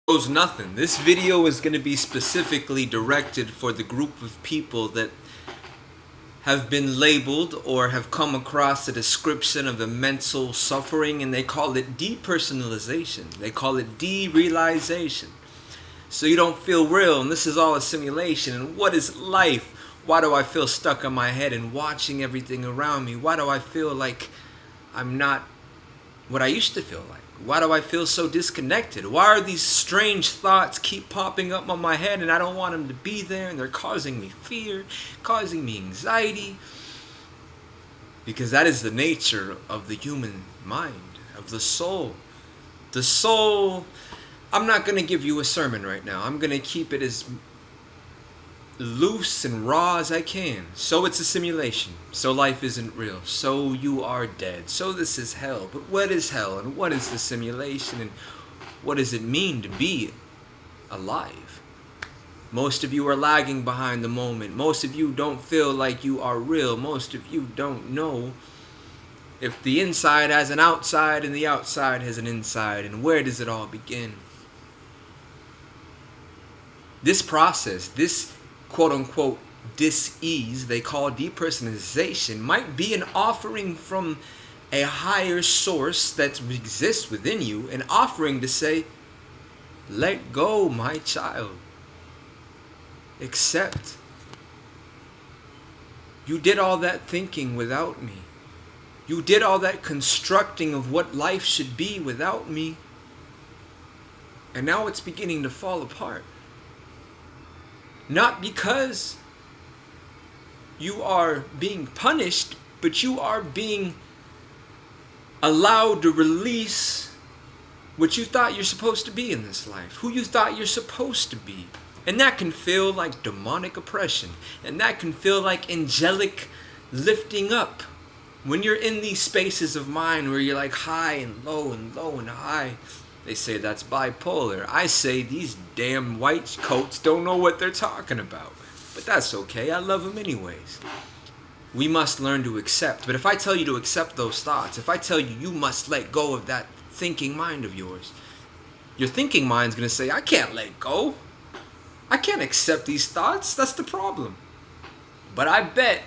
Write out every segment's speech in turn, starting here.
Knows nothing. This video is going to be specifically directed for the group of people that have been labeled or have come across a description of a mental suffering, and they call it depersonalization. They call it derealization. So you don't feel real, and this is all a simulation. And what is life? Why do I feel stuck in my head and watching everything around me? Why do I feel like I'm not what I used to feel like? Why do I feel so disconnected? Why are these strange thoughts keep popping up on my head and I don't want them to be there, and they're causing me fear, causing me anxiety? Because that is the nature of the human mind, of the soul. The soul, I'm not going to give you a sermon right now. I'm going to keep it as loose and raw as I can. So it's a simulation. So life isn't real. So you are dead. So this is hell. But what is hell? And what is the simulation? And what does it mean to be alive? Most of you are lagging behind the moment. Most of you don't feel like you are real. Most of you don't know if the inside has an outside and the outside has an inside. And where does it all begin? This process, this quote-unquote dis-ease they call depersonalization, might be an offering from a higher source that exists within you, an offering to say, let go, my child. Accept. You did all that thinking without me. You did all that constructing of what life should be without me. And now it's beginning to fall apart. Not because you are being punished, but you are being allowed to release what you thought you're supposed to be in this life, who you thought you're supposed to be. And that can feel like demonic oppression, and that can feel like angelic lifting up. When you're in these spaces of mind where you're like high and low and low and high, they say that's bipolar. I say these damn white coats don't know what they're talking about. But that's okay. I love them anyways. We must learn to accept. But if I tell you to accept those thoughts, if I tell you you must let go of that thinking mind of yours, your thinking mind's going to say, I can't let go. I can't accept these thoughts. That's the problem. But I bet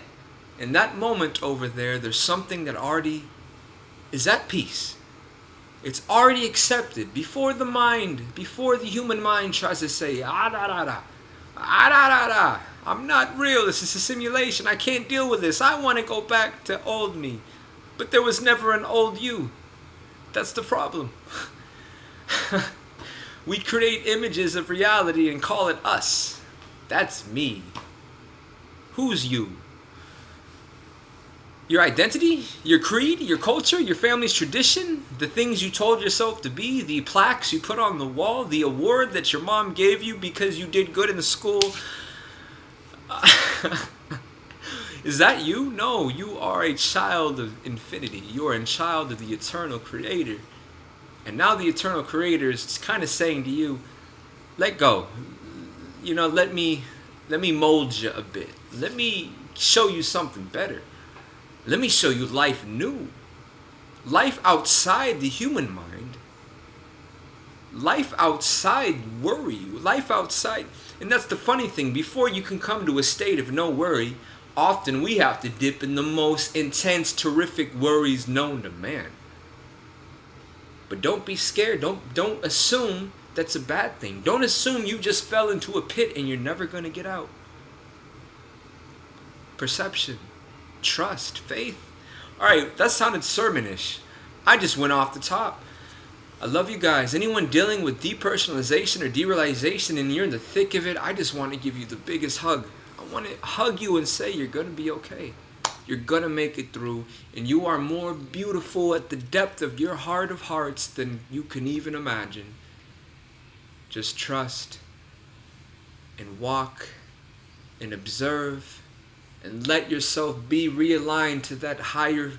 in that moment over there, there's something that already is at peace. It's already accepted before the mind, before the human mind tries to say, I'm not real, this is a simulation, I can't deal with this, I want to go back to old me. But there was never an old you. That's the problem. We create images of reality and call it us. That's me. Who's you? Your identity, your creed, your culture, your family's tradition, the things you told yourself to be, the plaques you put on the wall, the award that your mom gave you because you did good in the school. Is that you? No, you are a child of infinity. You are a child of the eternal creator. And now the eternal creator is kind of saying to you, let go. Let me mold you a bit. Let me show you something better. Let me show you life new. Life outside the human mind. Life outside worry. Life outside. And that's the funny thing. Before you can come to a state of no worry, often we have to dip in the most intense, terrific worries known to man. But don't be scared. Don't assume that's a bad thing. Don't assume you just fell into a pit and you're never going to get out. Perception. Trust, faith. Alright, that sounded sermonish. I just went off the top. I love you guys. Anyone dealing with depersonalization or derealization and you're in the thick of it, I just want to give you the biggest hug. I want to hug you and say you're going to be okay. You're going to make it through, and you are more beautiful at the depth of your heart of hearts than you can even imagine. Just trust and walk and observe and let yourself be realigned to that higher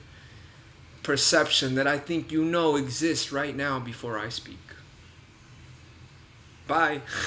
perception that I think you know exists right now before I speak. Bye.